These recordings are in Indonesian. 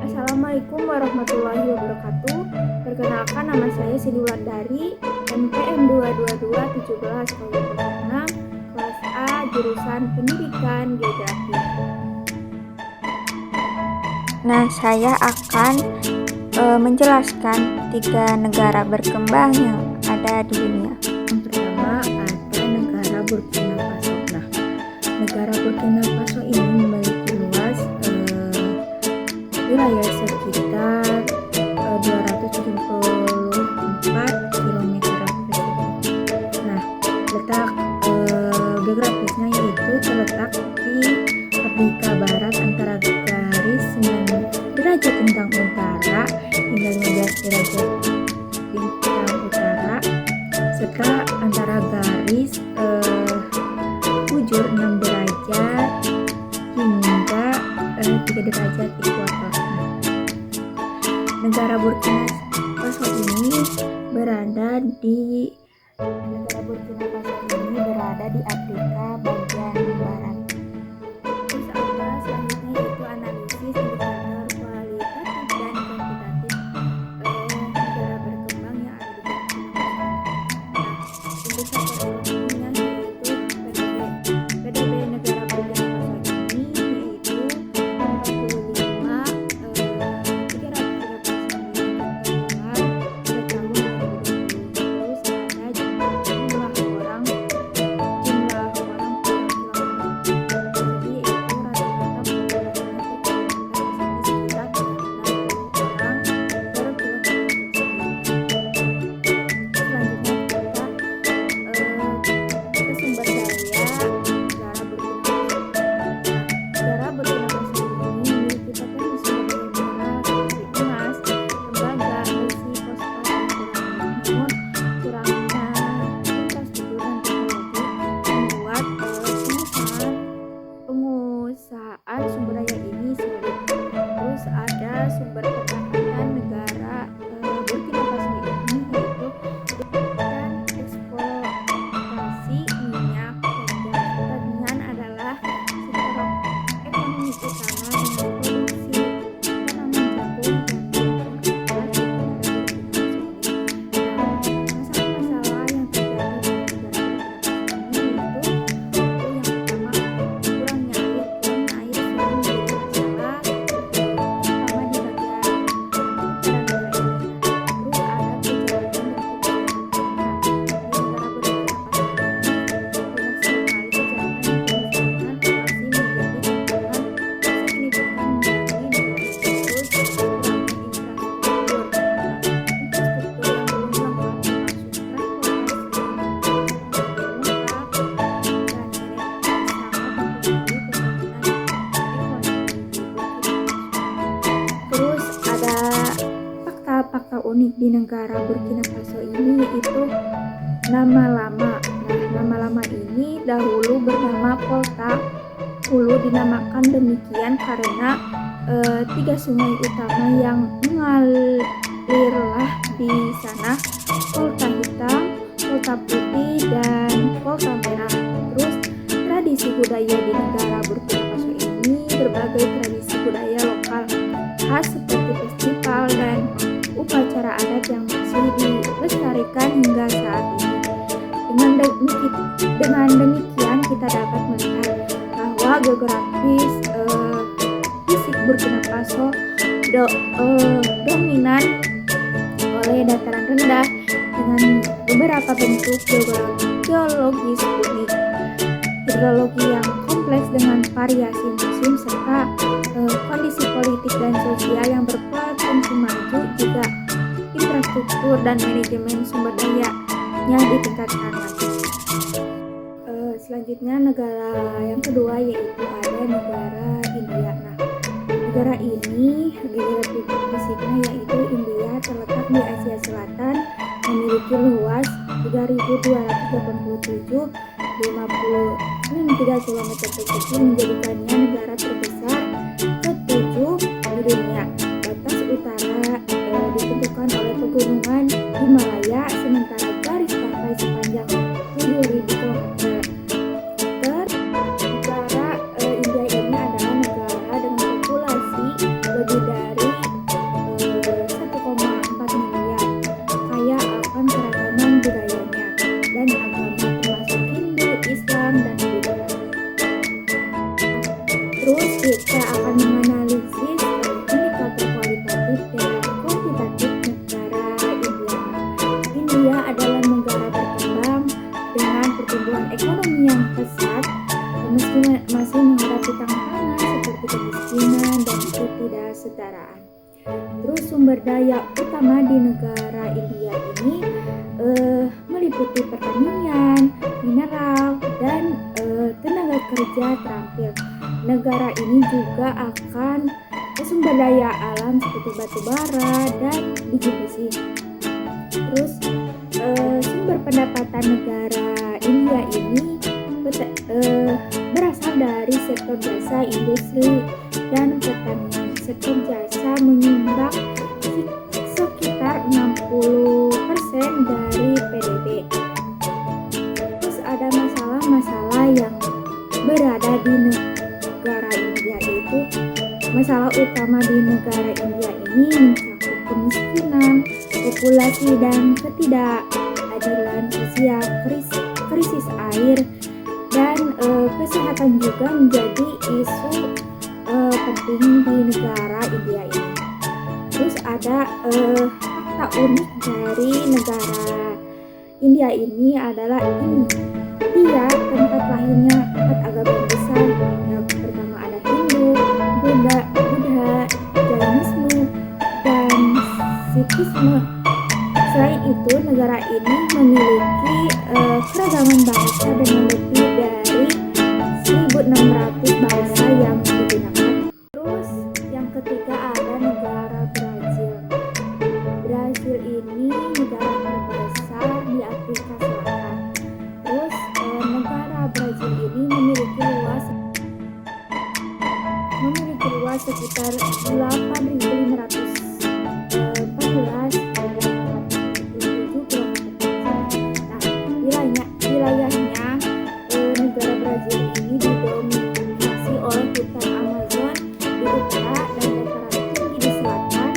Assalamualaikum warahmatullahi wabarakatuh. Perkenalkan, nama saya Siti Wulandari, NPM 2221706, kelas A, jurusan Pendidikan Geografi. Nah, saya akan menjelaskan 3 negara berkembang yang ada di dunia. Yang pertama ada negara Burkina Faso. Nah, negara Burkina Faso ini memiliki luas wilayah sekitar 274 km persegi. Nah, letak geografisnya yaitu terletak di Afrika Barat antara garis 9 derajat lintang utara hingga 15 derajat lintang utara, serta antara garis bujur 6 derajat hingga 3 derajat ekuator. Negara Burkina Faso ini berada di Afrika bagian barat. Terus ada selanjutnya yaitu analisis indikator kualitatif dan kuantitatif negara berkembang yang ada di Burkina Faso. Indikator ekonominya yaitu PDB negara Burkina Faso ini yaitu 30 sumber daya ini sulit. Terus ada sumber pendapatan negara Burkina Faso ini yaitu dan eksploitasi minyak dan gas. Pertanian adalah sektor ekonomi utama dengan produksi tanaman jagung dan komoditas di negara Burkina Faso ini. Masalah-masalah yang terjadi di negara Burkina Faso ini yaitu yang pertama kurangnya air selalu menjadi masalah terutama di bagian utara negara ini. Terus ada kejahatan dan kejahatan. Di negara Burkina Faso ini banyak sekali kejahatan dan kemiskinan masih menjadi tantangan signifikan bagi negara ini. Terus kurangnya infrastruktur. Infrastruktur yang belum lengkap termasuk transportasi yang belum lengkap dan ini sangat mempengaruhi pembangunan ekonomi di Burkina Faso. Terus ada fakta-fakta unik di negara Burkina Faso ini yaitu nama lama. Nah, nama lama ini dahulu bernama Volta. Hulu dinamakan demikian karena 3 sungai utama yang mengalirlah di sana, Volta Hitam, Volta Putih, dan Volta Merah. Terus tradisi budaya di negara Burkina Faso ini berbagai tradisi budaya lokal khas seperti festival dan upacara adat yang masih dilestarikan hingga saat ini. Dengan demikian kita dapat melihat bahwa geografis fisik Burkina Faso dominan oleh dataran rendah dengan beberapa bentuk geologis unik, hidrologi yang kompleks dengan variasi musim, serta kondisi politik dan sosial yang berpotensi maju, juga infrastruktur dan manajemen sumber dayanya ditingkatkan lagi. Selanjutnya negara yang kedua yaitu ada negara India. Nah, negara ini geografi fisiknya yaitu India terletak di Asia Selatan, memiliki luas 3.287,53 km persegi, menjadikannya negara terbesar ke-7 di dunia. Batas utara ditentukan oleh pegunungan Himalaya, sementara garis pantai sepanjang 7.000 km. Negara India ini adalah negara dengan populasi lebih dari kesetaraan. Terus sumber daya utama di negara India ini meliputi pertanian, mineral, dan tenaga kerja terampil. Negara ini juga akan sumber daya alam seperti batu bara dan biji besi. Terus sumber pendapatan negara India ini berasal dari sektor jasa, industri, dan pertanian. Sektor jasa menyumbang sekitar 60% dari PDB. Terus ada masalah-masalah yang berada di negara India, yaitu masalah utama di negara India ini mencakup kemiskinan, populasi, dan ketidakadilan sosial, krisis air, dan kesehatan juga menjadi isu penting di negara India ini. Terus ada fakta unik dari negara India ini adalah India tempat lahirnya 4 agama besar. Yang pertama ada Hindu, Buddha, Jainisme, dan Sikhisme. Selain itu, negara ini memiliki keragaman bahasa dengan lebih dari 1.600 bahasa yang digunakan. Terus yang ketiga ada negara Brazil. Brazil ini negara terbesar di Afrika Selatan. Terus negara Brazil ini memiliki luas sekitar 8.514 wilayahnya. Negara Brazil ini didominasi oleh hutan Amazon di utara dan dataran tinggi di selatan,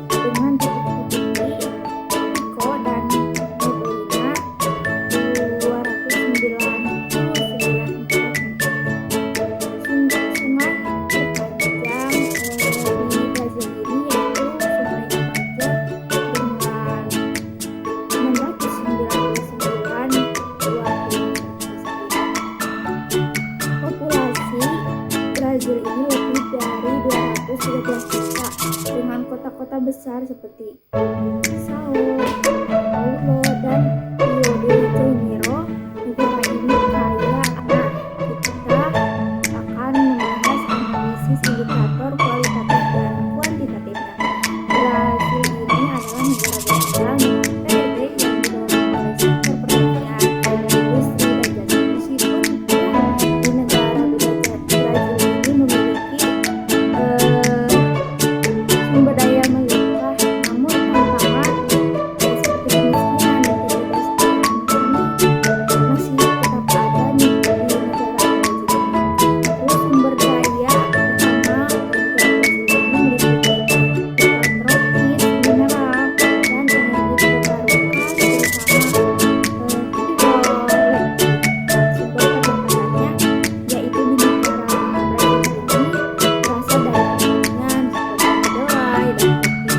dengan titik-titik Pico dan Neblina 299 sungai terpanjang di Brazil ini, yaitu Sungai Amazon dengan 699 populasi Brazil ini lebih dari 213 juta, dengan kota-kota besar seperti Sao Paulo dan Rio de Janeiro. Negara ini kaya. Kita akan membahas analisis indikator kualitatif dan kuantitatifnya. Brazil ini adalah negara berkembang dengan PDB yang didorong oleh sektor pertanian, industri, dan jasa. Meskipun di negara Brazil ini memiliki sumber daya melimpah, namun tantangan seperti kemiskinan dan ketidaksetaraan ini masih tetap ada di negara Brazil ini. Terus sumber daya utama negara Brazil ini meliputi hutan tropis, mineral, dan energi terbarukan, terutama hidroelectric. Sumber pendapatannya yaitu di negara Brazil ini berasal dari pertanian seperti kedelai dan kopi,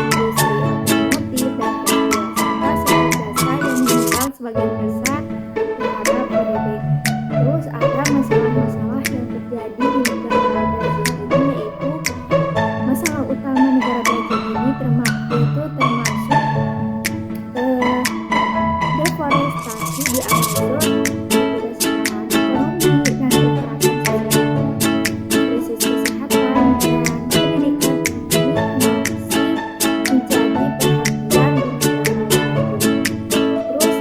industri otomotif dan tekstil, serta sektor jasa yang menyumbang sebagian besar terhadap PDB. Terus ada masalah-masalah yang terjadi di negara Brazil ini, yaitu masalah utama negara Brazil ini termasuk deforestasi di Amazon, ketidaksetaraan ekonomi, dan kekerasan sosial, krisis kesehatan, dan pendidikan ini masih menjadi perhatian di negara Brazil. Terus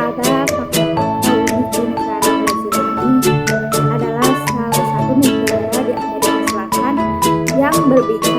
ada fakta-fakta unik di negara Brazil ini adalah salah satu negara di Amerika Selatan yang berbicara